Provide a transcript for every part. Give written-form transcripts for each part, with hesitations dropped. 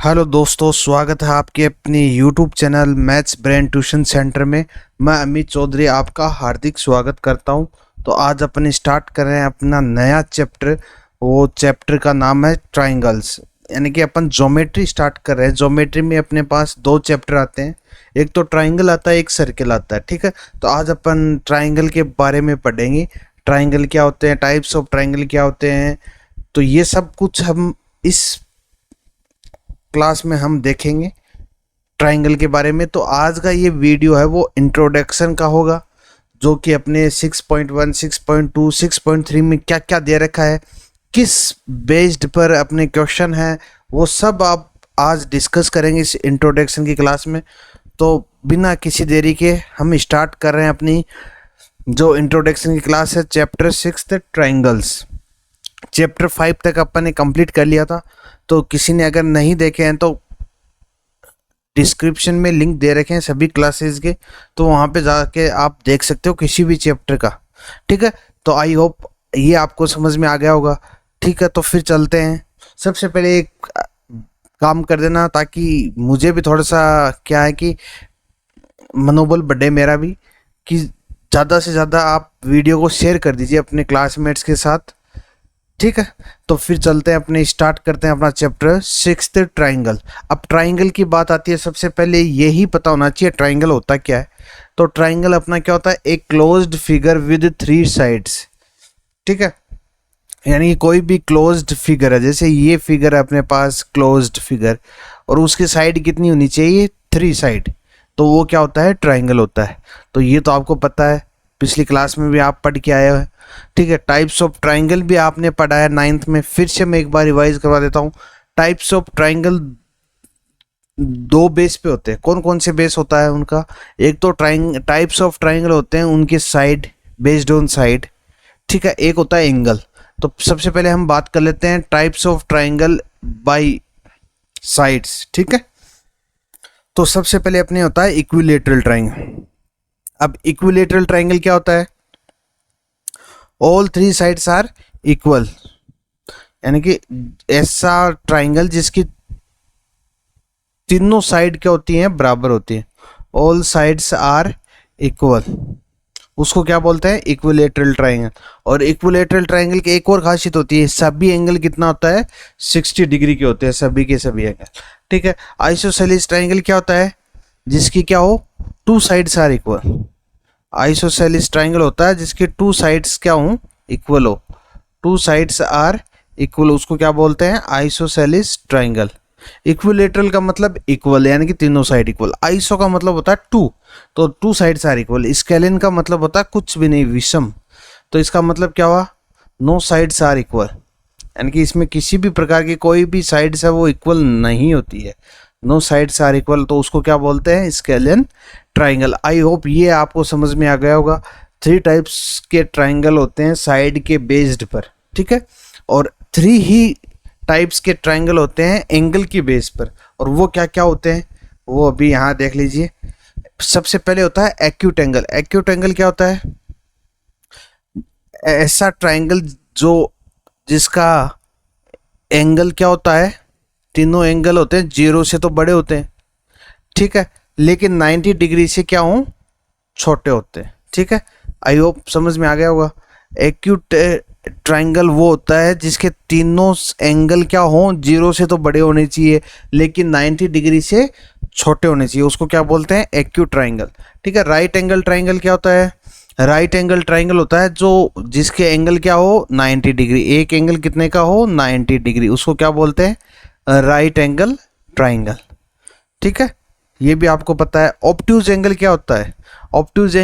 Hello दोस्तों, स्वागत है आपके अपनी YouTube channel maths brain tuition centre में। मैं अमित चौधरी आपका हार्दिक स्वागत करता हूं। तो आज अपन स्टार्ट कर रहे हैं अपना नया चैप्टर। वो चैप्टर का नाम है ट्राइंगल्स, यानी कि अपन ज्योमेट्री स्टार्ट कर रहे हैं। ज्योमेट्री में अपने पास दो चैप्टर आते हैं, एक तो ट्राइंगल आता है, एक सर्किल आता है। ठीक है, तो आज अपन ट्राइंगल के बारे में पढ़ेंगे। ट्राइंगल क्या होते हैं, टाइप्स ऑफ ट्राइंगल क्या होते हैं, तो ये सब कुछ हम इस क्लास में हम देखेंगे ट्राइंगल के बारे में। तो आज का ये वीडियो है वो इंट्रोडक्शन का होगा, जो कि अपने 6.1, 6.2, 6.3 में क्या क्या दे रखा है, किस बेस्ड पर अपने क्वेश्चन है, वो सब आप आज डिस्कस करेंगे इस इंट्रोडक्शन की क्लास में। तो बिना किसी देरी के हम स्टार्ट कर रहे हैं अपनी जो इंट्रोडक्शन की क्लास है। Chapter 6 triangles. चैप्टर 5 तक अपन ने कंप्लीट कर लिया था, तो किसी ने अगर नहीं देखे हैं तो डिस्क्रिप्शन में लिंक दे रखे हैं सभी क्लासेस के, तो वहाँ पे जाके आप देख सकते हो किसी भी चैप्टर का। ठीक है, तो आई होप ये आपको समझ में आ गया होगा। ठीक है, तो फिर चलते हैं। सबसे पहले एक काम कर देना, ताकि मुझे भी थोड़ा सा क्या है कि मनोबल बढ़े मेरा भी, कि ज़्यादा से ज़्यादा आप वीडियो को शेयर कर दीजिए अपने क्लासमेट्स के साथ। ठीक है, तो फिर चलते हैं अपने स्टार्ट करते हैं अपना चैप्टर 6 ट्राइंगल। अब ट्राइंगल की बात आती है, सबसे पहले यही पता होना चाहिए ट्राइंगल होता क्या है। तो ट्राइंगल अपना क्या होता है, एक क्लोज्ड फिगर विद 3 साइड्स। ठीक है, यानी कि कोई भी क्लोज्ड फिगर है, जैसे ये फिगर है अपने पास क्लोज्ड फिगर, और उसकी साइड कितनी होनी चाहिए, 3 साइड, तो वो क्या होता है, ट्राइंगल होता है। तो ये तो आपको पता है, पिछली क्लास में भी आप पढ़ के आए हो। ठीक है, टाइप्स ऑफ ट्राइंगल भी आपने पढ़ा है 9th में। फिर से मैं एक बार रिवाइज करवा देता हूँ। टाइप्स ऑफ ट्राइंगल दो बेस पे होते हैं। कौन कौन से बेस होता है उनका, एक तो टाइप्स ऑफ ट्राइंगल होते हैं उनके साइड, बेस्ड ऑन साइड। ठीक है, एक होता है एंगल। तो सबसे पहले हम बात कर लेते हैं types of triangle by sides. ठीक है, तो सबसे पहले अपने होता है इक्विलेटरल ट्राइंगल। अब इक्विलेटरल ट्राइंगल क्या होता है, ऑल 3 साइड्स आर इक्वल, यानी कि ऐसा ट्राइंगल जिसकी तीनों साइड क्या होती हैं, बराबर होती हैं। ऑल साइड्स आर इक्वल, उसको क्या बोलते हैं, इक्विलेटरल ट्राइंगल। और इक्विलेटरल ट्राइंगल की एक और खासियत होती है, सभी एंगल कितना होता है, 60 डिग्री के होते हैं, सभी के सभी एंगल। ठीक है, आइसोसेलेस ट्राइंगल क्या होता है, जिसकी क्या हो, 2 sides are equal. Isosceles triangle होता है जिसके 2 साइड्स क्या हो, इक्वल हो, 2 साइड्स आर इक्वल, उसको क्या बोलते हैं, आइसोसेलेस ट्राइंगल। इक्विलेटरल का मतलब इक्वल, यानी कि तीनों साइड इक्वल। आइसो का मतलब होता है 2, तो 2 साइड्स आर इक्वल। स्केलिन का मतलब होता है कुछ भी नहीं, विषम, तो इसका मतलब क्या हुआ, नो साइड्स आर इक्वल, यानी कि इसमें किसी भी प्रकार की कोई भी साइड्स है वो इक्वल नहीं होती है। नो साइड्स आर इक्वल, तो उसको क्या बोलते हैं, स्केलियन ट्राइंगल। आई होप ये आपको समझ में आ गया होगा। 3 टाइप्स के ट्राइंगल होते हैं साइड के बेस्ड पर। ठीक है, और 3 ही टाइप्स के ट्राइंगल होते हैं एंगल की बेस पर। और वो क्या क्या होते हैं, वो अभी यहाँ देख लीजिए। सबसे पहले होता है एक्यूट एंगल। एक्यूट एंगल क्या होता है, ऐसा ट्राइंगल जो जिसका एंगल क्या होता है, तीनों एंगल होते हैं 0 से तो बड़े होते हैं। ठीक है, लेकिन 90 डिग्री से क्या हो, छोटे होते हैं। ठीक है, आई होप समझ में आ गया होगा। एक्यूट ट्राइंगल वो होता है जिसके तीनों एंगल क्या हो, 0 से तो बड़े होने चाहिए लेकिन 90 डिग्री से छोटे होने चाहिए, उसको क्या बोलते हैं, एक्यूट ट्राइंगल। ठीक है, राइट एंगल ट्राइंगल क्या होता है, राइट एंगल ट्राइंगल होता है जो जिसके एंगल क्या हो, 90 डिग्री, एक एंगल कितने का हो, 90 डिग्री, उसको क्या बोलते हैं, राइट एंगल ट्राइंगल। ठीक है, ये भी आपको पता है। ऑब्ट्यूज एंगल क्या होता है, ऑब्ट्यूज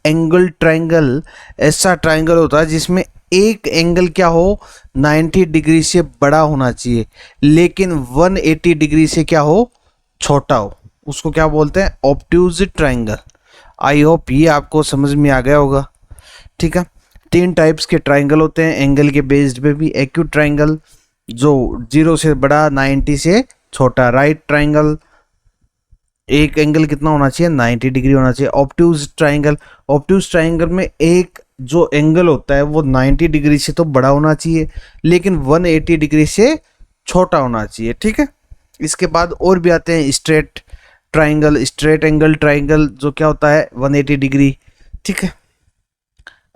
एंगल ट्राइंगल ऐसा ट्राइंगल होता है जिसमें एक एंगल क्या हो, 90 डिग्री से बड़ा होना चाहिए लेकिन 180 डिग्री से क्या हो, छोटा हो, उसको क्या बोलते हैं, ऑब्ट्यूज ट्राइंगल। आई होप ये आपको समझ में आ गया होगा। ठीक है, 3 टाइप्स के ट्राइंगल होते हैं एंगल के बेस्ड पे भी। एक्यूट ट्राइंगल जो 0 से बड़ा, 90 से छोटा। राइट ट्राइंगल एक एंगल कितना होना चाहिए, 90 डिग्री होना चाहिए। ऑब्ट्यूज ट्राइंगल, ऑब्ट्यूज ट्राइंगल में एक जो एंगल होता है वो 90 डिग्री से तो बड़ा होना चाहिए लेकिन 180 डिग्री से छोटा होना चाहिए, ठीक है। इसके बाद और भी आते हैं straight triangle, straight angle triangle, जो क्या होता है 180 डिग्री, ठीक है।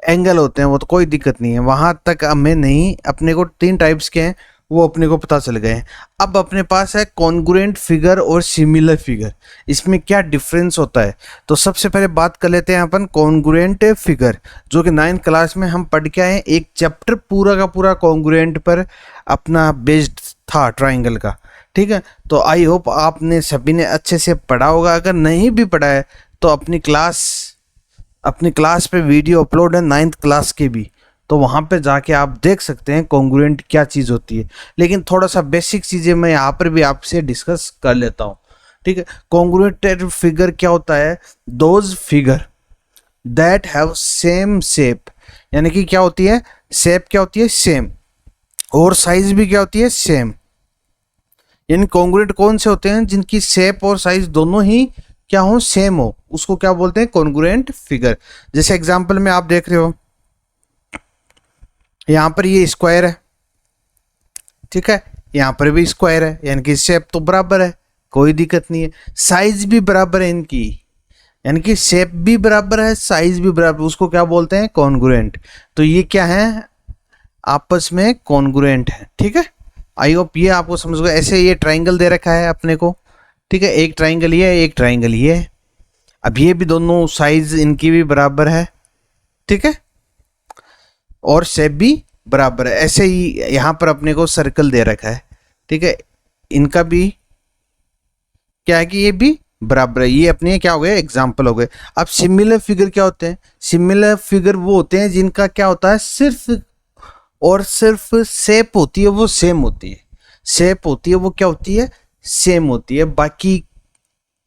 एंगल होते हैं वो तो कोई दिक्कत नहीं है, वहां तक हमें नहीं, अपने को 3 टाइप्स के हैं वो अपने को पता चल गए हैं। अब अपने पास है कॉन्ग्रुएंट फिगर और सिमिलर फिगर, इसमें क्या डिफरेंस होता है। तो सबसे पहले बात कर लेते हैं अपन कॉन्ग्रुएंट फिगर, जो कि 9th क्लास में हम पढ़ के आए। एक चैप्टर पूरा का पूरा कॉन्ग्रुएंट पर अपना बेस्ड था ट्राइंगल का, ठीक है। तो आई होप आपने सभी ने अच्छे से पढ़ा होगा। अगर नहीं भी पढ़ा है तो अपनी क्लास पे वीडियो अपलोड है 9th क्लास के भी, तो वहाँ पे जाके आप देख सकते हैं कॉन्ग्रुएंट क्या चीज़ होती है। लेकिन थोड़ा सा बेसिक चीज़ें मैं यहाँ पर भी आपसे डिस्कस कर लेता हूँ, ठीक है। कॉन्ग्रुएंट फिगर क्या होता है, those figure that have same shape, यानी कि क्या होती है, शेप क्या होती है सेम, और साइज भी क्या होती है सेम। यानी कॉन्ग्रुएंट कौन से होते हैं, जिनकी शेप और साइज दोनों ही क्या हो, सेम हो, उसको क्या बोलते हैं, कॉन्ग्रुएंट फिगर। जैसे एग्जांपल में आप देख रहे हो, यहाँ पर ये स्क्वायर है, ठीक है, यहाँ पर भी स्क्वायर है, यानी कि शेप तो बराबर है, कोई दिक्कत नहीं है। साइज भी बराबर है इनकी, यानी कि शेप भी बराबर है, साइज भी बराबर, उसको क्या बोलते हैं, कॉन्ग्रुएंट। तो ये क्या है, आपस में कॉन्ग्रुएंट है, ठीक है। आई होप ये आपको समझ गए। ऐसे ये ट्राइंगल दे रखा है अपने को, ठीक है, एक ट्राइंगल ये है, एक ट्राइंगल ये है। अब ये भी दोनों साइज इनकी भी बराबर है, ठीक है, और शेप भी बराबर है। ऐसे ही यहाँ पर अपने को सर्कल दे रखा है, ठीक है, इनका भी क्या है कि ये भी बराबर है। ये अपने क्या हो गए, एग्जाम्पल हो गए। अब सिमिलर फिगर क्या होते हैं, सिमिलर फिगर वो होते हैं जिनका क्या होता है, सिर्फ और सिर्फ शेप होती है वो सेम होती है, शेप होती है वो क्या होती है, सेम होती है, बाकी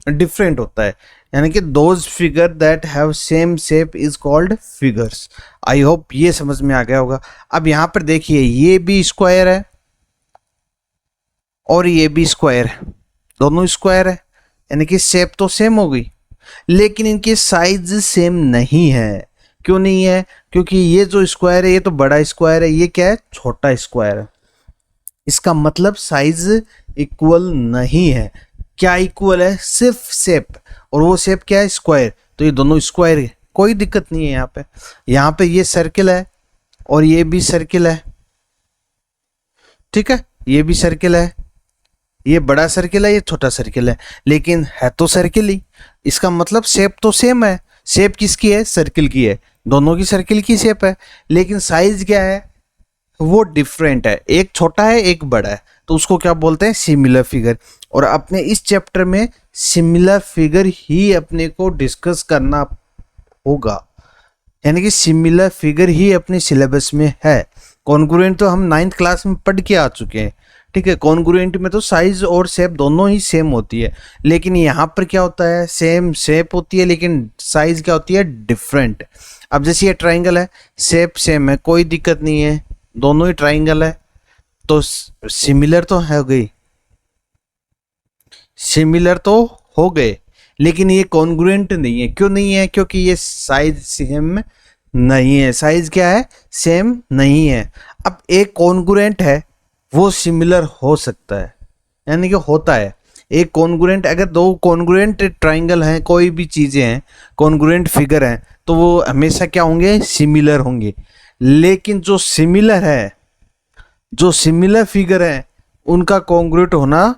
डिफरेंट होता है। यानी कि those figure that have same shape is called figures. I hope ये समझ में आ गया होगा। अब यहां पर देखिए, ये भी स्क्वायर है और ये भी स्क्वायर है, दोनों स्क्वायर है, यानी कि शेप तो सेम हो गई, लेकिन इनकी साइज सेम नहीं है। क्यों नहीं है, क्योंकि ये जो स्क्वायर है ये तो बड़ा स्क्वायर है, ये क्या है, छोटा स्क्वायर है। इसका मतलब साइज इक्वल नहीं है। क्या इक्वल है, सिर्फ शेप, और वो शेप क्या है, स्क्वायर। तो ये दोनों स्क्वायर है, कोई दिक्कत नहीं है। यहाँ पे ये सर्किल है और ये भी सर्किल है, ठीक है, ये भी सर्किल है, ये बड़ा सर्किल है, ये छोटा सर्किल है, लेकिन है तो सर्किल ही। इसका मतलब शेप तो सेम है। शेप किसकी है, सर्किल की है, दोनों की सर्किल की शेप है, लेकिन साइज क्या है, वो डिफरेंट है, एक छोटा है एक बड़ा है। तो उसको क्या बोलते हैं, सिमिलर फिगर। और अपने इस चैप्टर में सिमिलर फिगर ही अपने को डिस्कस करना होगा, यानी कि सिमिलर फिगर ही अपने सिलेबस में है। कॉन्ग्रुएंट तो हम 9th क्लास में पढ़ के आ चुके हैं, ठीक है। कॉन्ग्रुएंट में तो साइज और शेप दोनों ही सेम होती है, लेकिन यहाँ पर क्या होता है, सेम शेप होती है लेकिन साइज क्या होती है, डिफरेंट। अब जैसे ये ट्राइंगल है, शेप सेम है, कोई दिक्कत नहीं है, दोनों ही ट्राइंगल है, तो सिमिलर तो हो गई, सिमिलर तो हो गए, लेकिन ये कॉन्ग्रुएंट नहीं है। क्यों नहीं है, क्योंकि ये साइज सेम नहीं है। साइज क्या है, सेम नहीं है। अब एक कॉन्ग्रुएंट है वो सिमिलर हो सकता है, यानी कि होता है। एक कॉन्ग्रुएंट, अगर दो कॉन्ग्रुएंट ट्राइंगल हैं, कोई भी चीज़ें हैं, कॉन्ग्रुएंट फिगर हैं, तो वो हमेशा क्या होंगे, सिमिलर होंगे। लेकिन जो सिमिलर है, जो सिमिलर फिगर है, उनका कॉन्ग्रुएंट होना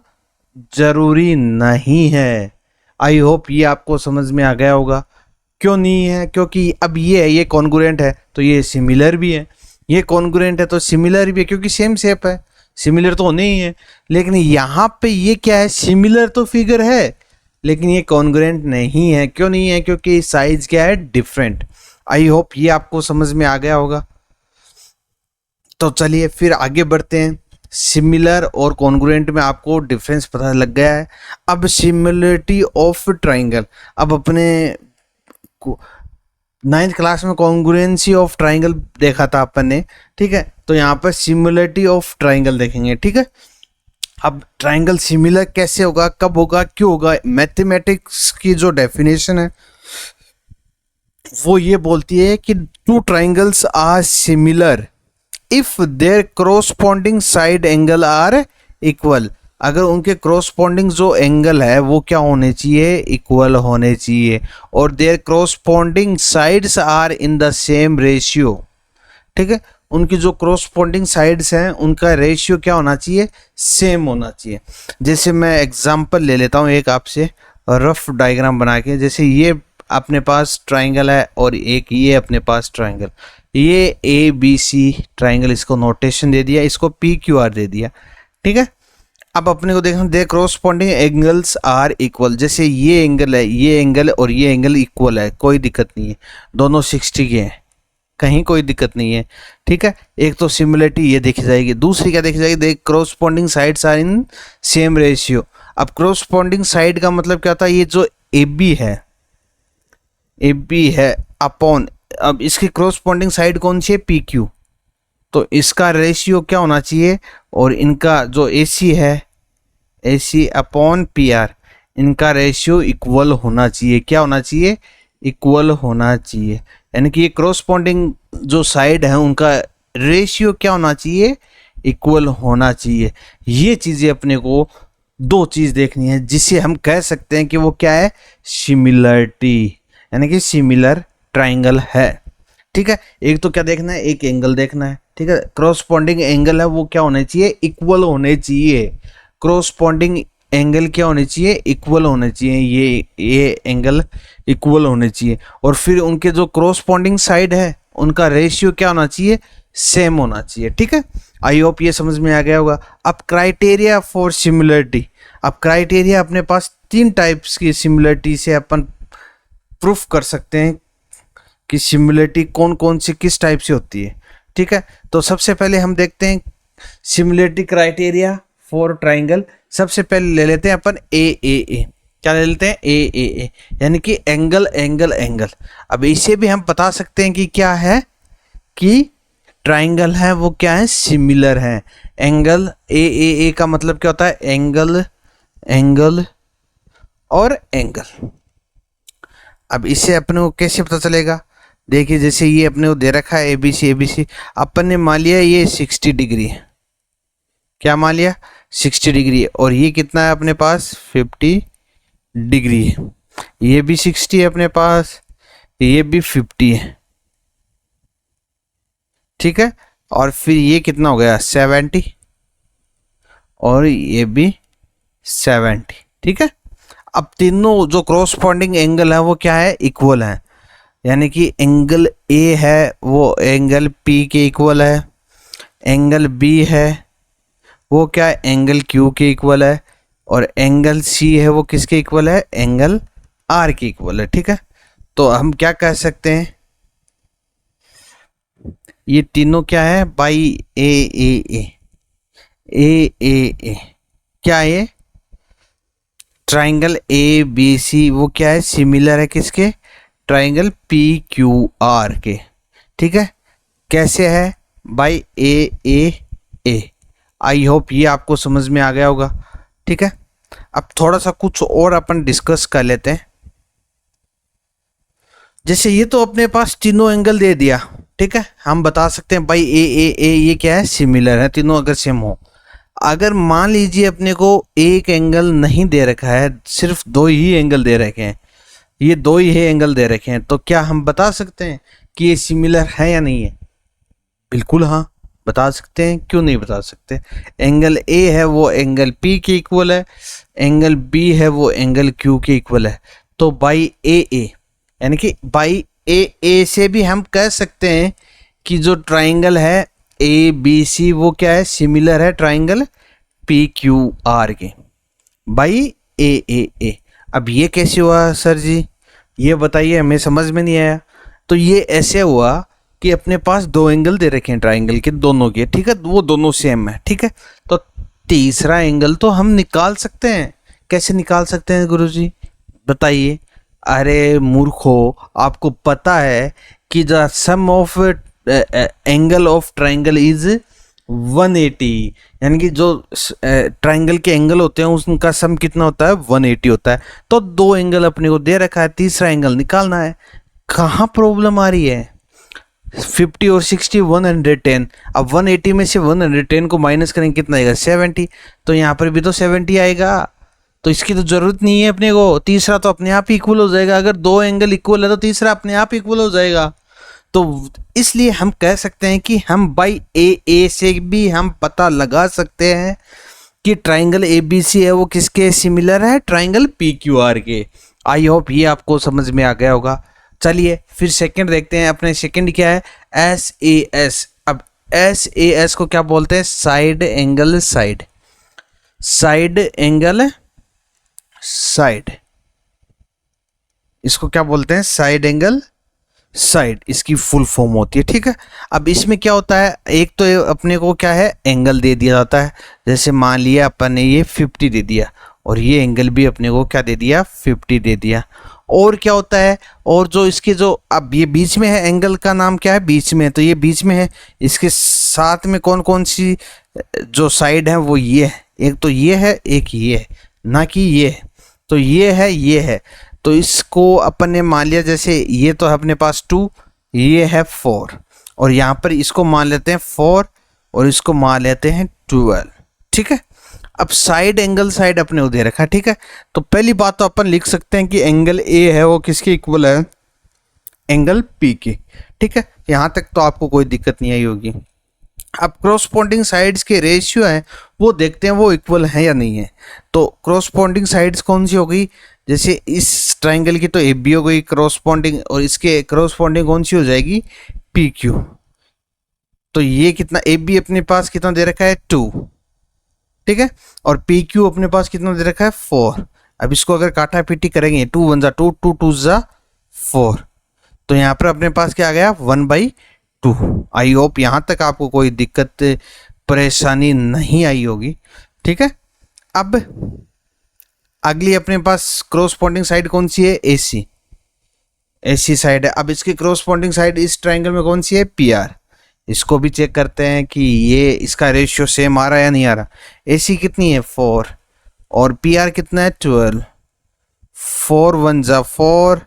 जरूरी नहीं है। आई होप ये आपको समझ में आ गया होगा। क्यों नहीं है, क्योंकि अब ये है, ये कॉन्ग्रुएंट है तो ये सिमिलर भी है, ये कॉन्ग्रुएंट है तो सिमिलर भी है, क्योंकि सेम शेप है, सिमिलर तो होने ही है। लेकिन यहाँ पे ये क्या है, सिमिलर तो फिगर है लेकिन ये कॉन्ग्रुएंट नहीं है। क्यों नहीं है, क्योंकि साइज क्या है, डिफरेंट। आई होप ये आपको समझ में आ गया होगा। तो चलिए फिर आगे बढ़ते हैं। सिमिलर और कॉन्ग्रुएंट में आपको डिफरेंस पता लग गया है। अब सिमिलरिटी ऑफ ट्राइंगल, अब अपने 9th क्लास में कॉन्ग्रुएंसी ऑफ ट्राइंगल देखा था अपन ने, ठीक है। तो यहाँ पर सिमिलरिटी ऑफ ट्राइंगल देखेंगे, ठीक है। अब ट्राइंगल सिमिलर कैसे होगा, कब होगा, क्यों होगा। मैथमेटिक्स की जो डेफिनेशन है वो ये बोलती है कि 2 triangles are similar if there corresponding side angle are equal, अगर उनके क्रॉसपोंडिंग जो एंगल है वो क्या होने चाहिए, इक्वल होने चाहिए, और there corresponding sides are in the same ratio. ठीक है, उनकी जो क्रॉसपोंडिंग साइड्स हैं उनका रेशियो क्या होना चाहिए, सेम होना चाहिए। जैसे मैं एग्जांपल ले लेता हूँ एक आपसे रफ डायग्राम बना के, जैसे ये अपने पास ट्राइंगल है और एक ये अपने पास ट्राइंगल, ये ए बी सी ट्राइंगल, इसको नोटेशन दे दिया, इसको पी क्यू आर दे दिया। ठीक है, अब अपने को देखना, दे क्रॉसपोंडिंग एंगल्स आर इक्वल, जैसे ये एंगल है, ये एंगल और ये एंगल इक्वल है, कोई दिक्कत नहीं है, दोनों 60 के हैं, कहीं कोई दिक्कत नहीं है। ठीक है, एक तो सिमिलरिटी ये देखी जाएगी, दूसरी क्या देखी जाएगी, the corresponding sides are in same ratio. अब क्रॉसपोंडिंग साइड का मतलब क्या होता है, ये जो ए बी है अपॉन, अब इसकी क्रॉसपोंडिंग साइड कौन सी है, पी क्यू, तो इसका रेशियो क्या होना चाहिए, और इनका जो ए सी है, ए सी अपॉन पी आर, इनका रेशियो इक्वल होना चाहिए, क्या होना चाहिए, इक्वल होना चाहिए। यानी कि ये क्रॉसपोंडिंग जो साइड है उनका रेशियो क्या होना चाहिए, इक्वल होना चाहिए। ये चीज़ें अपने को दो चीज़ देखनी है जिसे हम कह सकते हैं कि वो क्या है, सिमिलरिटी, यानी कि सिमिलर ट्राइंगल है। ठीक है, एक तो क्या देखना है, एक एंगल देखना है। ठीक है, क्रॉसपोंडिंग एंगल है वो क्या होने चाहिए, इक्वल होने चाहिए। क्रॉसपोंडिंग एंगल क्या होने चाहिए, इक्वल होने चाहिए, ये एंगल इक्वल होने चाहिए, और फिर उनके जो क्रॉसपोंडिंग साइड है उनका रेशियो क्या होना चाहिए, सेम होना चाहिए। ठीक है, आई होप ये समझ में आ गया होगा। अब क्राइटेरिया फॉर सिमिलरिटी, अब क्राइटेरिया अपने पास 3 टाइप्स की सिमिलरिटी से अपन प्रूफ कर सकते हैं कि सिमिलरिटी कौन कौन सी किस टाइप से होती है। ठीक है, तो सबसे पहले हम देखते हैं सिमिलरिटी क्राइटेरिया फॉर ट्राइंगल। सबसे पहले ले लेते हैं अपन ए, क्या ले लेते हैं, ए, यानी कि एंगल एंगल एंगल। अब इसे भी हम बता सकते हैं कि क्या है, कि ट्राइंगल है वो क्या है, सिमिलर है। एंगल ए का मतलब क्या होता है, एंगल एंगल और एंगल। अब इसे अपने को कैसे पता चलेगा, देखिए जैसे ये अपने को दे रखा है ए बी सी, अपन ने मान लिया ये 60 डिग्री है, क्या मान लिया, 60 डिग्री है, और ये कितना है अपने पास, 50 डिग्री है, ये भी 60 है अपने पास, ये भी 50 है। ठीक है, और फिर ये कितना हो गया, 70, और ये भी 70। ठीक है, अब तीनों जो क्रॉसपोंडिंग एंगल है वो क्या है, इक्वल है, यानी कि एंगल ए है वो एंगल पी के इक्वल है, एंगल बी है वो क्या है, एंगल क्यू के इक्वल है, और एंगल सी है वो किसके इक्वल है, एंगल आर के इक्वल है। ठीक है, तो हम क्या कह सकते हैं, ये तीनों क्या है, बाई ए, क्या है, ये ट्राइंगल ए बी सी वो क्या है, सिमिलर है किसके, ट्राइंगल पी क्यू आर के। ठीक है, कैसे है, बाई ए। आई होप ये आपको समझ में आ गया होगा। ठीक है, अब थोड़ा सा कुछ और अपन डिस्कस कर लेते हैं। जैसे ये तो अपने पास तीनों एंगल दे दिया, ठीक है, हम बता सकते हैं भाई ए ये क्या है, सिमिलर है, तीनों अगर सेम हो। अगर मान लीजिए अपने को एक एंगल नहीं दे रखा है, सिर्फ 2 ही एंगल दे रखे हैं, ये 2 ही एंगल दे रखे हैं, तो क्या हम बता सकते हैं कि ये सिमिलर है या नहीं है, बिल्कुल हाँ बता सकते हैं, क्यों नहीं बता सकते। एंगल ए है वो एंगल पी के इक्वल है, एंगल बी है वो एंगल क्यू के इक्वल है, तो बाई ए यानी कि बाई ए से भी हम कह सकते हैं कि जो ट्राइंगल है ए बी सी वो क्या है, सिमिलर है ट्राइंगल पी क्यू आर के, बाई ए। अब ये कैसे हुआ सर जी, ये बताइए, हमें समझ में नहीं आया। तो ये ऐसे हुआ कि अपने पास 2 एंगल दे रखे हैं ट्राइंगल के दोनों के, ठीक है, वो दोनों सेम है। ठीक है, तो तीसरा एंगल तो हम निकाल सकते हैं। कैसे निकाल सकते हैं गुरुजी, बताइए। अरे मूर्खो, आपको पता है कि the sum of angle of triangle is 180, यानी कि जो ट्राइंगल के एंगल होते हैं उनका सम कितना होता है, 180 होता है। तो 2 एंगल अपने को दे रखा है, तीसरा एंगल निकालना है। कहाँ प्रॉब्लम आ रही है, 50 और 60 110। अब 180 में से 110 को माइनस करेंगे कितना आएगा 70, तो यहाँ पर भी तो 70 आएगा, तो इसकी तो जरूरत नहीं है अपने को। तीसरा तो अपने आप ही इक्वल हो जाएगा, अगर दो एंगल इक्वल है तो तीसरा अपने आप इक्वल हो जाएगा। तो इसलिए हम कह सकते हैं कि हम बाई ए से भी हम पता लगा सकते हैं कि ट्राइंगल ए बी सी है वो किसके सिमिलर है, ट्राइंगल पी क्यू आर के। आई होप ये आपको समझ में आ गया होगा। चलिए फिर सेकंड देखते हैं। अपने सेकंड क्या है, एस ए एस। अब एस ए एस को क्या बोलते हैं, side angle side, side angle side, इसको क्या बोलते हैं, साइड एंगल साइड, इसकी फुल फॉर्म होती है। ठीक है, अब इसमें क्या होता है, एक तो अपने को क्या है एंगल दे दिया जाता है, जैसे मान लिया अपन ने ये 50 दे दिया और ये एंगल भी अपने को क्या दे दिया 50 दे दिया। और क्या होता है, और जो इसके जो अब ये बीच में है, एंगल का नाम क्या है बीच में है, तो ये बीच में है, इसके साथ में कौन कौन सी जो साइड है वो ये है, एक तो ये है एक ये है, ना कि ये है, तो ये है ये है। तो इसको अपन ने मान लिया, जैसे ये तो है अपने पास 2, ये है 4, और यहाँ पर इसको मान लेते हैं 4 और इसको मान लेते हैं 12। ठीक है, अब साइड एंगल साइड अपने को दे रखा है। ठीक है, तो पहली बात तो अपन लिख सकते हैं कि एंगल ए है वो किसके इक्वल है, एंगल पी के। ठीक है, यहाँ तक तो आपको कोई दिक्कत नहीं आई होगी। अब क्रॉसपोंडिंग साइड्स के रेशियो है वो देखते हैं वो इक्वल है या नहीं है। तो क्रॉसपोंडिंग साइड्स कौन सी हो गई, जैसे इस ट्राइंगल की तो ए बी हो गई क्रॉसपोंडिंग, और इसके क्रॉसपोंडिंग कौन सी हो जाएगी पी क्यू। तो ये कितना, ए बी अपने पास कितना दे रखा है 2, ठीक है, और पी क्यू अपने पास कितना दे रखा है 4। अब इसको अगर काटा पीटी करेंगे 2 1 जा 2, 2 2 जा 4, तो यहाँ पर अपने पास क्या आ गया 1/2। आई होप यहाँ तक आपको कोई दिक्कत परेशानी नहीं आई होगी। ठीक है, अब अगली अपने पास क्रॉसपोंडिंग साइड कौन सी है, एसी, एसी साइड है। अब इसकी क्रॉसपोंडिंग साइड इस ट्राइंगल में कौन सी है, पी आर। इसको भी चेक करते हैं कि ये इसका रेशियो सेम आ रहा है या नहीं आ रहा। एसी कितनी है 4 और पी आर कितना है 12, 4 1 जा 4,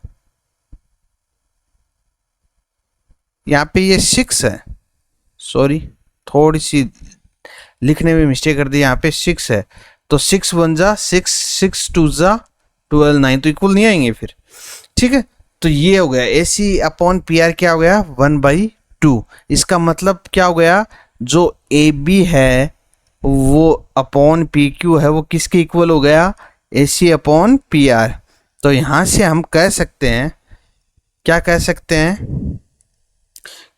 यहाँ पे ये 6 है, सॉरी थोड़ी सी लिखने में मिस्टेक कर दी, यहाँ पे 6 है, तो 6 1 जा 6, 6 2 जा 12 9, तो इक्वल नहीं आएंगे फिर। ठीक है, तो ये हो गया ए सी अपॉन पी आर क्या हो गया 1/2। इसका मतलब क्या हो गया, जो ए बी है वो अपॉन पी क्यू है वो किसके इक्वल हो गया, ए सी अपॉन पी आर। तो यहाँ से हम कह सकते हैं, क्या कह सकते हैं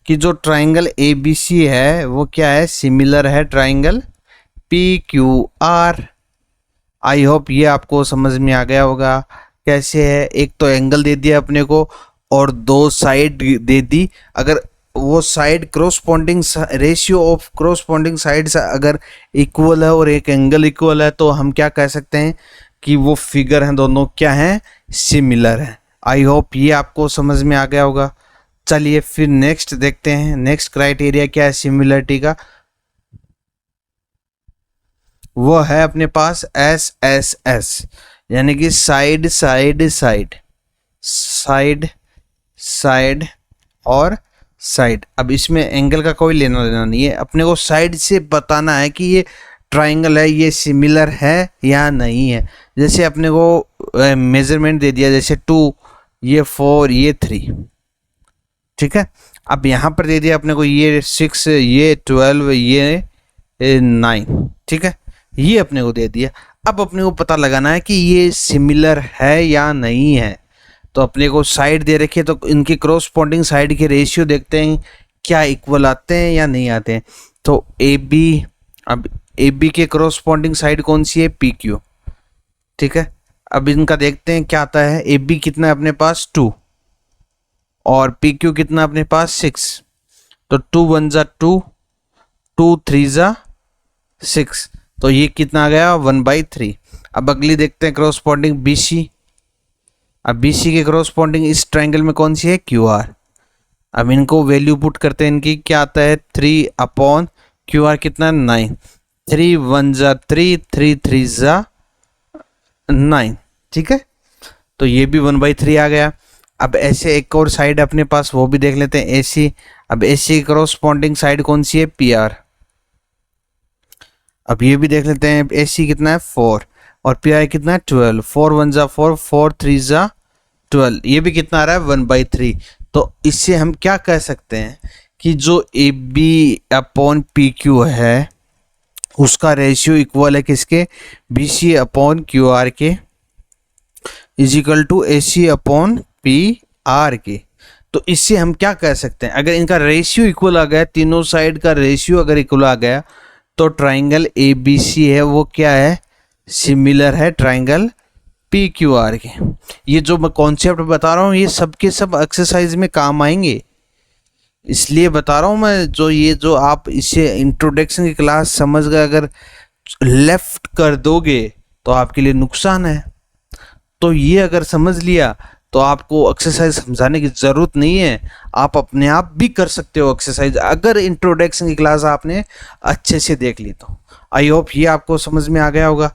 कि जो ट्राइंगल ए बी सी है वो क्या है, सिमिलर है triangle P Q are. I hope ये आपको समझ में आ गया होगा कैसे है। एक तो एंगल दे दिया अपने को और दो साइड दे दी, अगर वो side corresponding ratio of corresponding sides अगर इक्वल है और एक एंगल इक्वल है तो हम क्या कह सकते हैं कि वो फिगर हैं दोनों क्या हैं, सिमिलर है। आई होप ये आपको समझ में आ गया होगा। चलिए फिर नेक्स्ट देखते हैं, नेक्स्ट क्राइटेरिया क्या है सिमिलरिटी का, वो है अपने पास एस एस एस, यानी कि side side side, side side और साइड। अब इसमें एंगल का कोई लेना देना नहीं है, अपने को साइड से बताना है कि ये ट्राइंगल है ये सिमिलर है या नहीं है। जैसे अपने को मेजरमेंट दे दिया, जैसे 2 ये 4 ये 3, ठीक है। अब यहाँ पर दे दिया अपने को ये 6 ये 12 ये 9, ठीक है, ये अपने को दे दिया। अब अपने को पता लगाना है कि ये सिमिलर है या नहीं है। तो अपने को साइड दे रखी है तो इनकी क्रॉसपोंडिंग साइड के रेशियो देखते हैं क्या इक्वल आते हैं या नहीं आते हैं। तो ए बी, अब ए बी के क्रॉसपोंडिंग साइड कौन सी है, पी क्यू, ठीक है। अब इनका देखते हैं क्या आता है, ए बी कितना है अपने पास 2 और पी क्यू कितना अपने पास 6, तो 2 1 जा 2, 2 3 जा 6, तो ये कितना आ गया 1/3। अब अगली देखते हैं क्रॉसपोंडिंग बी सी। अब बी सी के क्रॉसपोंडिंग इस ट्राइंगल में कौन सी है, क्यू आर। अब इनको वैल्यू पुट करते हैं, इनकी क्या आता है 3 अपॉन क्यू आर कितना 9, 3 1 जा 3, 3 3 जा 9, ठीक है, तो ये भी 1/3 आ गया। अब ऐसे एक और साइड अपने पास वो भी देख लेते हैं, ए सी। अब एसी की करस्पॉन्डिंग साइड कौन सी है, पी आर। अब ये भी देख लेते हैं, एसी कितना है 4 और पी आई कितना है 12, 4 1 जा 4, 4 3 जा 12, ये भी कितना आ रहा है 1/3। तो इससे हम क्या कह सकते हैं कि जो A B upon P Q है उसका रेशियो इक्वल है किसके, B C upon Q R के, is equal to A C upon P R के। तो इससे हम क्या कह सकते हैं, अगर इनका रेशियो इक्वल आ गया, तीनों साइड का रेशियो अगर इक्वल आ गया, तो ट्राइंगल ए बी सी है वो क्या है, सिमिलर है ट्राइंगल पी क्यू आर के। ये जो मैं कॉन्सेप्ट बता रहा हूँ ये सब के सब एक्सरसाइज में काम आएंगे, इसलिए बता रहा हूँ मैं। जो ये जो आप इसे इंट्रोडक्शन की क्लास समझ गए, अगर लेफ्ट कर दोगे तो आपके लिए नुकसान है। तो ये अगर समझ लिया तो आपको एक्सरसाइज समझाने की ज़रूरत नहीं है, आप अपने आप भी कर सकते हो एक्सरसाइज, अगर इंट्रोडक्शन की क्लास आपने अच्छे से देख ली तो। आई होप ये आपको समझ में आ गया होगा।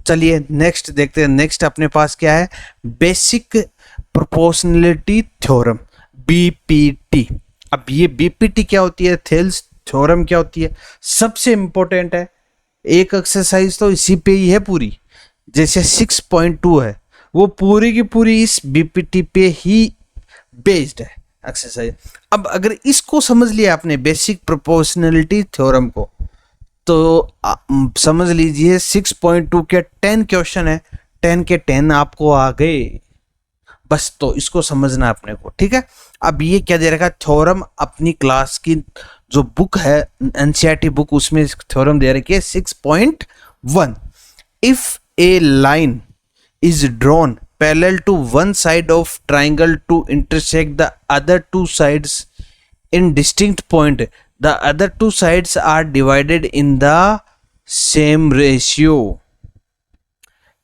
चलिए नेक्स्ट देखते हैं। नेक्स्ट अपने पास क्या है, बेसिक प्रोपोर्शनलिटी थ्योरम, बीपीटी। अब ये बीपीटी क्या होती है, थेल्स थ्योरम क्या होती है, सबसे इंपॉर्टेंट है। एक एक्सरसाइज तो इसी पे ही है पूरी, जैसे 6.2 है वो पूरी की पूरी इस बीपीटी पे ही बेस्ड है एक्सरसाइज। अब अगर इसको समझ लिया आपने बेसिक प्रोपोर्शनलिटी थ्योरम को, तो समझ लीजिए 6.2 के 10 क्वेश्चन है, 10 के 10 आपको आ गए बस। तो इसको समझना अपने को, ठीक है। अब ये क्या दे रखा है, थ्योरम अपनी क्लास की जो बुक है एनसीईआरटी बुक, उसमें थ्योरम दे रखी है 6.1। If a line is drawn parallel to one side of triangle to intersect the other two sides in distinct point, the other two sides are divided in the same ratio।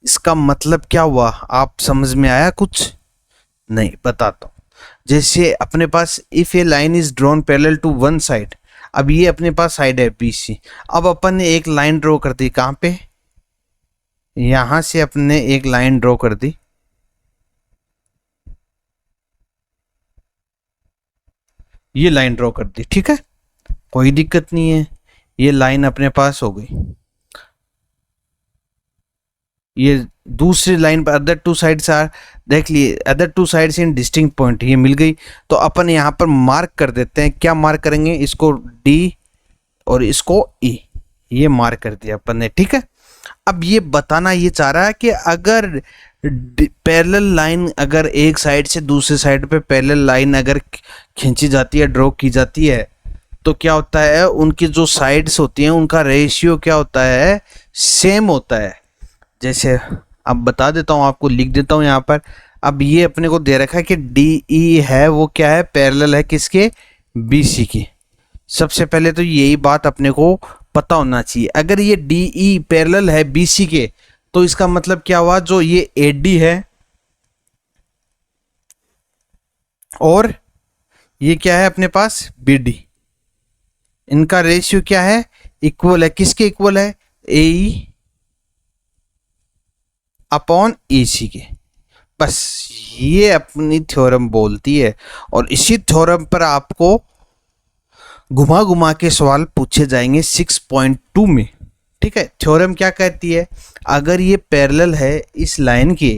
इसका मतलब क्या हुआ, आप समझ में आया कुछ, नहीं बताता हूँ। जैसे अपने पास if a line is drawn parallel to one side, अब ये अपने पास साइड है BC। अब अपन ने एक लाइन ड्रॉ कर दी, कहाँ पे, यहां से अपने एक लाइन ड्रॉ कर दी, ये लाइन ड्रॉ कर दी, ठीक है, कोई दिक्कत नहीं है। ये लाइन अपने पास हो गई, ये दूसरी लाइन पर अदर टू साइड्स आर, देख लिए other two sides in distinct point, ये मिल गई। तो अपन यहां पर मार्क कर देते हैं, क्या मार्क करेंगे, इसको D और इसको E, ये मार्क कर दिया अपन ने, ठीक है। अब ये बताना ये चाह रहा है कि अगर पैरेलल लाइन अगर एक साइड से दूसरे साइड पे पैरेलल लाइन अगर खींची जाती है, ड्रॉ की जाती है, तो क्या होता है, उनकी जो साइड्स होती हैं उनका रेशियो क्या होता है, सेम होता है। जैसे अब बता देता हूँ आपको, लिख देता हूँ यहाँ पर। अब ये अपने को दे रखा है कि DE है वो क्या है, पैरेलल है किसके, BC की। सबसे पहले तो यही बात अपने को पता होना चाहिए, अगर ये DE पैरेलल है BC के, तो इसका मतलब क्या हुआ, जो ये AD है और ये क्या है अपने पास BD, इनका रेशियो क्या है, इक्वल है, किसके इक्वल है, AE अपॉन EC के। बस ये अपनी थ्योरम बोलती है, और इसी थ्योरम पर आपको घुमा घुमा के सवाल पूछे जाएंगे 6.2 में, ठीक है। थ्योरम क्या कहती है, अगर ये पैरेलल है इस लाइन के,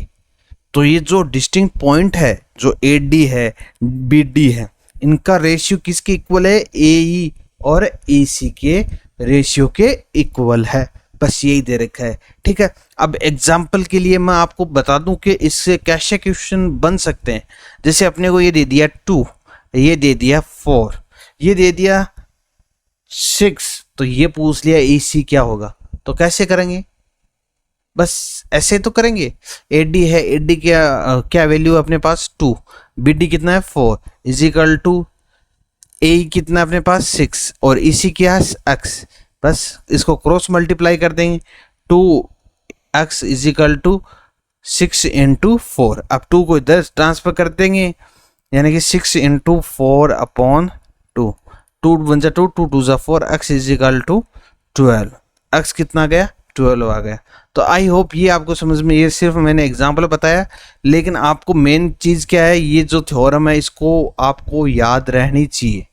तो ये जो डिस्टिंक्ट पॉइंट है, जो AD है BD है, इनका रेशियो किसके इक्वल है, AE और EC के रेशियो के इक्वल है। बस यही दे रखा है, ठीक है। अब एग्जाम्पल के लिए मैं आपको बता दूं कि इससे कैसे क्वेश्चन बन सकते हैं। जैसे अपने को ये दे दिया 2, ये दे दिया 4, ये दे दिया 6, तो ये पूछ लिया EC क्या होगा, तो कैसे करेंगे, बस ऐसे तो करेंगे। AD है, AD क्या वैल्यू है अपने पास 2, BD कितना है 4, इज इक्वल टू AE कितना अपने पास 6 और EC क्या है x, बस इसको क्रॉस मल्टीप्लाई कर देंगे, 2x is equal to 6 into 4। अब 2 को इधर ट्रांसफर कर देंगे, यानी कि 6 इंटू 4 अपॉन 2, 2 1 जा 2, 2 2 जा 4, x is equal to 12, x कितना गया 12 आ गया। तो आई होप ये आपको समझ में, ये सिर्फ मैंने एग्जांपल बताया, लेकिन आपको मेन चीज़ क्या है, ये जो थ्योरम है इसको आपको याद रहनी चाहिए।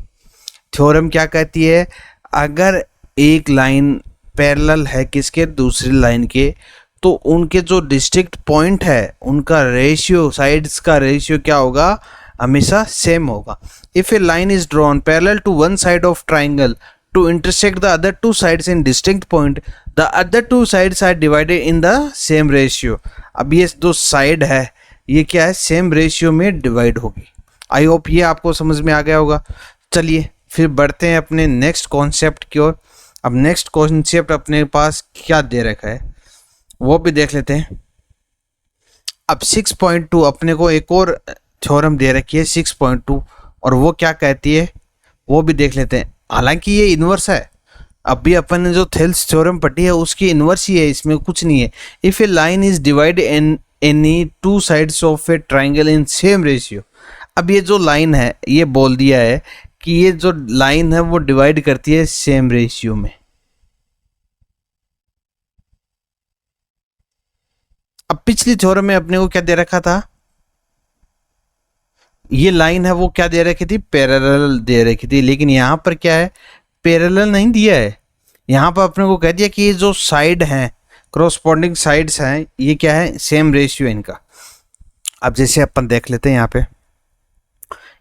थ्योरम क्या कहती है, अगर एक लाइन पैरेलल है किसके, दूसरी लाइन के, तो उनके जो डिस्ट्रिक्ट पॉइंट है उनका रेशियो, साइड्स का रेशियो क्या होगा, हमेशा सेम होगा। If a line is drawn parallel to one side of triangle to intersect the other two sides in distinct point, the other two sides are divided in the same ratio. अब ये दो side है ये क्या है, same ratio में divide होगी। I hope ये आपको समझ में आ गया होगा। चलिए फिर बढ़ते हैं अपने नेक्स्ट कॉन्सेप्ट की ओर। अब नेक्स्ट कॉन्सेप्ट अपने पास क्या दे रखा है वो भी देख लेते हैं। अब 6.2 अपने को एक और थ्योरम दे रखी है 6.2, और वो क्या कहती है वो भी देख लेते हैं। हालांकि ये इन्वर्स है, अभी अपन ने जो थेल्स थ्योरम पढ़ी है उसकी इन्वर्स ही है, इसमें कुछ नहीं है। If a line is divide in any two sides of A triangle in same ratio. अब ये जो लाइन है ये बोल दिया है कि ये जो लाइन है वो डिवाइड करती है सेम रेशियो में। अब पिछली थ्योरम में अपने को क्या दे रखा था, ये लाइन है वो क्या दे रखी थी, पैरेलल दे रखी थी, लेकिन यहाँ पर क्या है, पैरेलल नहीं दिया है। यहाँ पर अपने को कह दिया कि ये जो साइड हैं, क्रॉसपोंडिंग साइड्स हैं, ये क्या है, सेम रेशियो इनका। अब जैसे अपन देख लेते हैं यहाँ पे,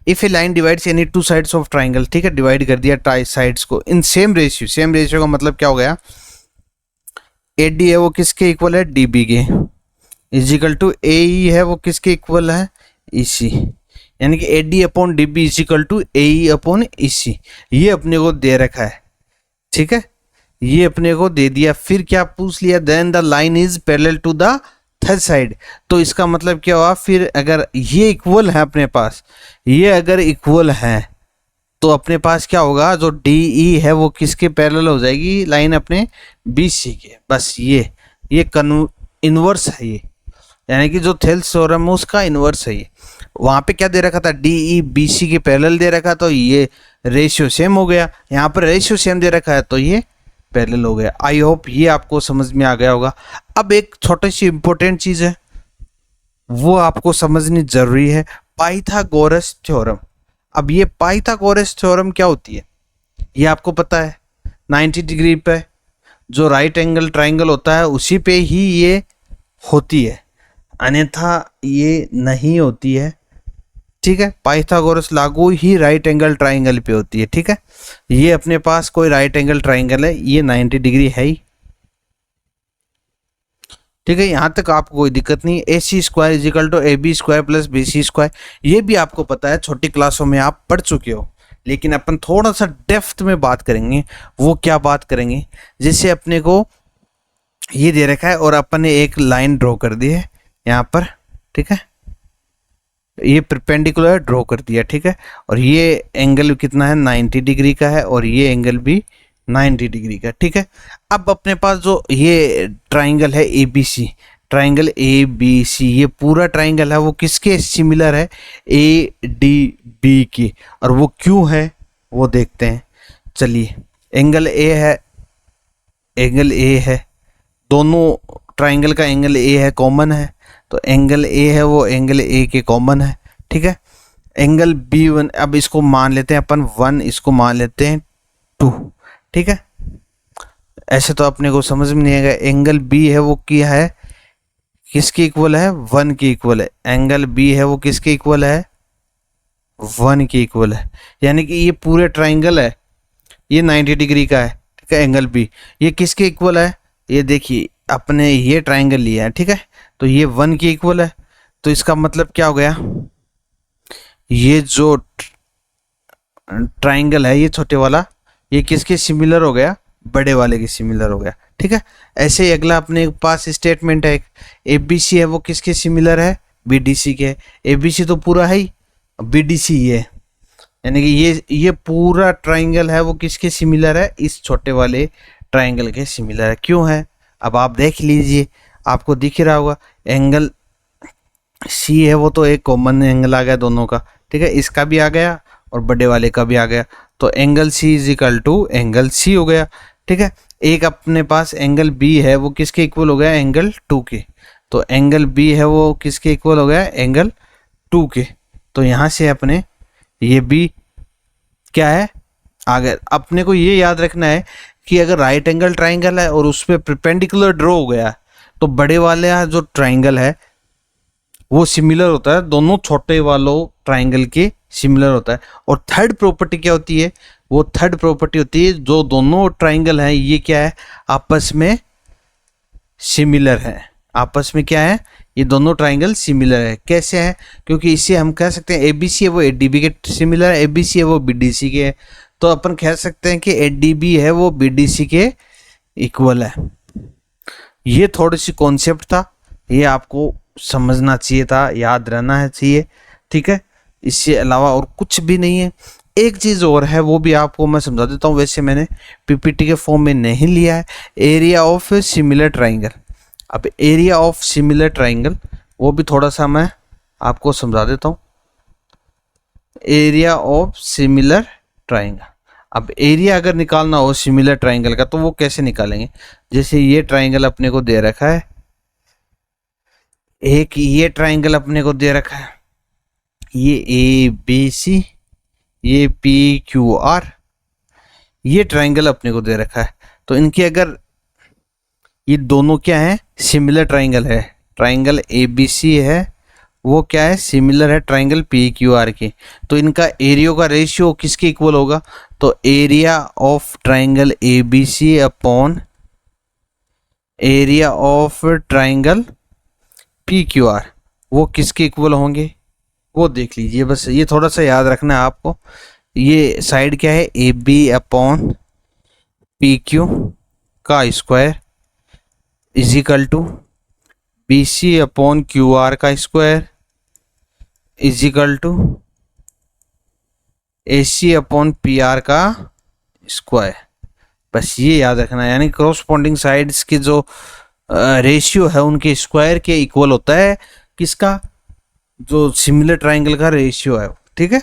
if a line divides any two sides of triangle, ठीक है, डिवाइड कर दिया साइड्स को इन सेम रेशियो। सेम रेशियो का मतलब क्या हो गया, ए डी है वो किसके इक्वल है, डी बी के, इजिकल टू ए ई है वो किसके इक्वल है, ई सी, यानी कि A D upon D B is equal to A E upon E C. ये अपने को दे रखा है, ठीक है, ये अपने को दे दिया। फिर क्या पूछ लिया, then the line is parallel to the third side. तो इसका मतलब क्या हुआ, फिर अगर ये इक्वल है अपने पास, ये अगर इक्वल है तो अपने पास क्या होगा, जो डी ई है वो किसके पैरेलल हो जाएगी, लाइन अपने बी सी के। बस ये इनवर्स है ये, यानी कि जो थेल्स थ्योरम है उसका इनवर्स है ये। वहाँ पे क्या दे रखा था, डी ई बी सी के पैरेलल दे रखा, तो ये रेशियो सेम हो गया। यहाँ पर रेशियो सेम दे रखा है तो ये पैरेलल हो गया। आई होप ये आपको समझ में आ गया होगा। अब एक छोटी सी इंपॉर्टेंट चीज है वो आपको समझनी जरूरी है, पाइथागोरस थ्योरम। अब ये पाइथागोरस थ्योरम क्या होती है, ये आपको पता है, 90 डिग्री पे जो राइट एंगल ट्राइंगल होता है उसी पे ही ये होती है, अन्यथा ये नहीं होती है, ठीक है। पाइथागोरस लागू ही राइट एंगल ट्राइंगल पे होती है, ठीक है। ये अपने पास कोई राइट एंगल ट्राइंगल है, ये 90 डिग्री है ही, ठीक है। यहाँ तक आपको कोई दिक्कत नहीं। A C square is equal to A B square plus B C square, ये भी आपको पता है, छोटी क्लासों में आप पढ़ चुके हो, लेकिन अपन थोड़ा सा डेप्थ में बात करेंगे। वो क्या बात करेंगे, जैसे अपने को ये दे रखा है और अपन ने एक लाइन ड्रॉ कर दी है यहाँ पर, ठीक है, ये परपेंडिकुलर ड्रॉ कर दिया, ठीक है, और ये एंगल कितना है, 90 डिग्री का है, और ये एंगल भी 90 डिग्री का, ठीक है। अब अपने पास जो ये ट्राइंगल है A B C, triangle A B C, ये पूरा ट्राइंगल है वो किसके सिमिलर है, ए डी बी की, और वो क्यों है वो देखते हैं। चलिए, एंगल ए है, एंगल ए है, दोनों ट्राइंगल का एंगल ए है, कॉमन है, तो एंगल ए है वो एंगल ए के कॉमन है, ठीक है। एंगल बी वन, अब इसको मान लेते हैं अपन 1, इसको मान लेते हैं 2, ठीक है। ऐसे तो अपने को समझ में नहीं आएगा। एंगल बी है वो क्या है, किसके इक्वल है, 1 के इक्वल है। एंगल बी है वो किसके इक्वल है, 1 के इक्वल है, यानी कि ये पूरे ट्राइंगल है, ये 90 डिग्री का है, ठीक है। एंगल बी ये किसके इक्वल है, ये देखिए अपने ये ट्राइंगल लिया है, ठीक है, तो ये 1 के इक्वल है। तो इसका मतलब क्या हो गया, ये जो ट्राइंगल है ये छोटे वाला, ये किसके सिमिलर हो गया, बड़े वाले के सिमिलर हो गया, ठीक है। ऐसे ही अगला अपने पास स्टेटमेंट है एक, ए बी सी है वो किसके सिमिलर है, बी डी सी के। ए बी सी तो पूरा है ही, बी डी सी ये, यानी कि ये पूरा ट्राइंगल है वो किसके सिमिलर है, इस छोटे वाले ट्राइंगल के सिमिलर है। क्यों है, अब आप देख लीजिए, आपको दिख रहा होगा, एंगल सी है वो तो एक कॉमन एंगल आ गया दोनों का, ठीक है, इसका भी आ गया और बड़े वाले का भी आ गया, तो angle C is equal to angle C हो गया, ठीक है। एक अपने पास एंगल बी है वो किसके इक्वल हो गया, एंगल 2 के, तो एंगल बी है वो किसके इक्वल हो गया, एंगल 2 के। तो यहाँ से अपने ये बी क्या है, अगर अपने को ये याद रखना है कि अगर राइट एंगल ट्राइंगल है और उस पर परपेंडिकुलर ड्रॉ हो गया तो बड़े वाले जो ट्राइंगल है वो सिमिलर होता है, दोनों छोटे वालों ट्राइंगल के सिमिलर होता है। और थर्ड प्रॉपर्टी क्या होती है, वो थर्ड प्रॉपर्टी होती है जो दोनों ट्राइंगल हैं ये क्या है, आपस में सिमिलर है। आपस में क्या है, ये दोनों ट्राइंगल सिमिलर है। कैसे है, क्योंकि इसे हम कह सकते हैं एबीसी है वो एडीबी के सिमिलर है, एबीसी है वो बीडीसी के है, तो अपन कह सकते हैं कि एडीबी है वो बीडीसी के इक्वल है। ये थोड़ी सी कॉन्सेप्ट था, ये आपको समझना चाहिए था, याद रहना है चाहिए, ठीक है। इससे अलावा और कुछ भी नहीं है। एक चीज़ और है वो भी आपको मैं समझा देता हूँ, वैसे मैंने पीपीटी के फॉर्म में नहीं लिया है। Area of similar triangle. अब एरिया ऑफ सिमिलर ट्राइंगल वो भी थोड़ा सा मैं आपको समझा देता हूँ। एरिया ऑफ सिमिलर ट्राइंगल, अब एरिया अगर निकालना हो सिमिलर ट्राइंगल का तो वो कैसे निकालेंगे। जैसे ये ट्राइंगल अपने को दे रखा है, एक ये ट्राइंगल अपने को दे रखा है, ये ए बी सी, ये पी क्यू आर, ये ट्राइंगल अपने को दे रखा है। तो इनके अगर ये दोनों क्या है, सिमिलर ट्राइंगल है, ट्राइंगल ए बी सी है वो क्या है, सिमिलर है ट्राइंगल पी क्यू आर के। तो इनका एरिया का रेशियो किसके इक्वल होगा, तो area of triangle A B C upon area of triangle P Q R, वो किसके इक्वल होंगे वो देख लीजिए। बस ये थोड़ा सा याद रखना है आपको। ये साइड क्या है, A B upon P Q का square is equal to B C upon Q R का square is equal to A C upon P R का स्क्वायर। बस ये याद रखना है, यानी क्रॉसपोंडिंग साइड्स की जो रेशियो है उनके स्क्वायर के इक्वल होता है किसका, जो सिमिलर ट्राइंगल का रेशियो है, ठीक है।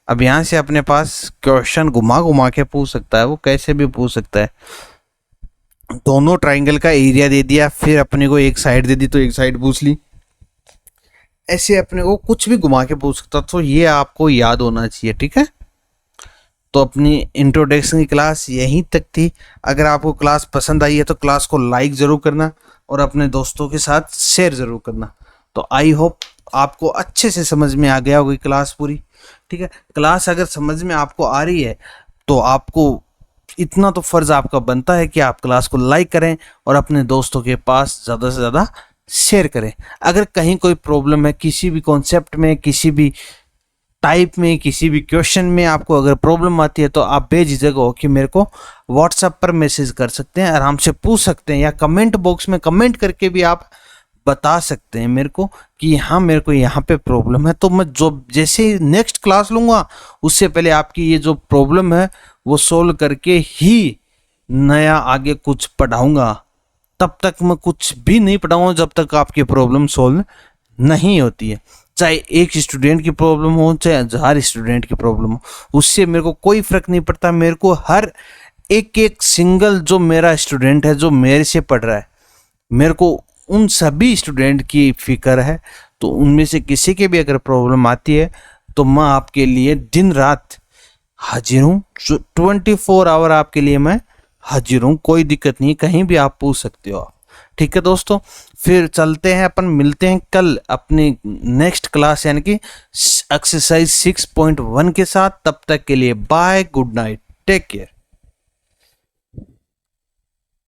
अब यहाँ से अपने पास क्वेश्चन घुमा घुमा के पूछ सकता है, वो कैसे भी पूछ सकता है। दोनों ट्राइंगल का एरिया दे दिया, फिर अपने को एक साइड दे दी तो एक साइड पूछ ली, ऐसे अपने को कुछ भी घुमा के पूछ सकता। तो ये आपको याद होना चाहिए, ठीक है। तो अपनी इंट्रोडक्शन की क्लास यहीं तक थी। अगर आपको क्लास पसंद आई है तो क्लास को लाइक ज़रूर करना और अपने दोस्तों के साथ शेयर ज़रूर करना। तो आई होप आपको अच्छे से समझ में आ गया होगी क्लास पूरी, ठीक है। क्लास अगर समझ में आपको आ रही है तो आपको इतना तो फ़र्ज़ आपका बनता है कि आप क्लास को लाइक करें और अपने दोस्तों के पास ज़्यादा से ज़्यादा शेयर करें। अगर कहीं कोई प्रॉब्लम है किसी भी कॉन्सेप्ट में, किसी भी टाइप में, किसी भी क्वेश्चन में आपको अगर प्रॉब्लम आती है तो आप बेझिझक हो कि मेरे को व्हाट्सएप पर मैसेज कर सकते हैं, आराम से पूछ सकते हैं, या कमेंट बॉक्स में कमेंट करके भी आप बता सकते हैं मेरे को कि हाँ मेरे को यहाँ पे प्रॉब्लम है। तो मैं जो जैसे नेक्स्ट क्लास लूँगा उससे पहले आपकी ये जो प्रॉब्लम है वो सोल्व करके ही नया आगे कुछ पढ़ाऊँगा। तब तक मैं कुछ भी नहीं पढ़ाऊँगा जब तक आपकी प्रॉब्लम सोल्व नहीं होती है। चाहे एक स्टूडेंट की प्रॉब्लम हो चाहे 1000 स्टूडेंट की प्रॉब्लम हो, उससे मेरे को कोई फ़र्क नहीं पड़ता। मेरे को हर एक एक सिंगल जो मेरा स्टूडेंट है जो मेरे से पढ़ रहा है, मेरे को उन सभी स्टूडेंट की फिक्र है। तो उनमें से किसी के भी अगर प्रॉब्लम आती है तो मैं आपके लिए दिन रात हाजिर हूँ, 24 आवर आपके लिए मैं हाजिर हूँ, कोई दिक्कत नहीं, कहीं भी आप पूछ सकते हो आप, ठीक है दोस्तों। फिर चलते हैं, अपन मिलते हैं कल अपनी नेक्स्ट क्लास यानी कि एक्सरसाइज 6.1 के साथ। तब तक के लिए bye, good night, take care.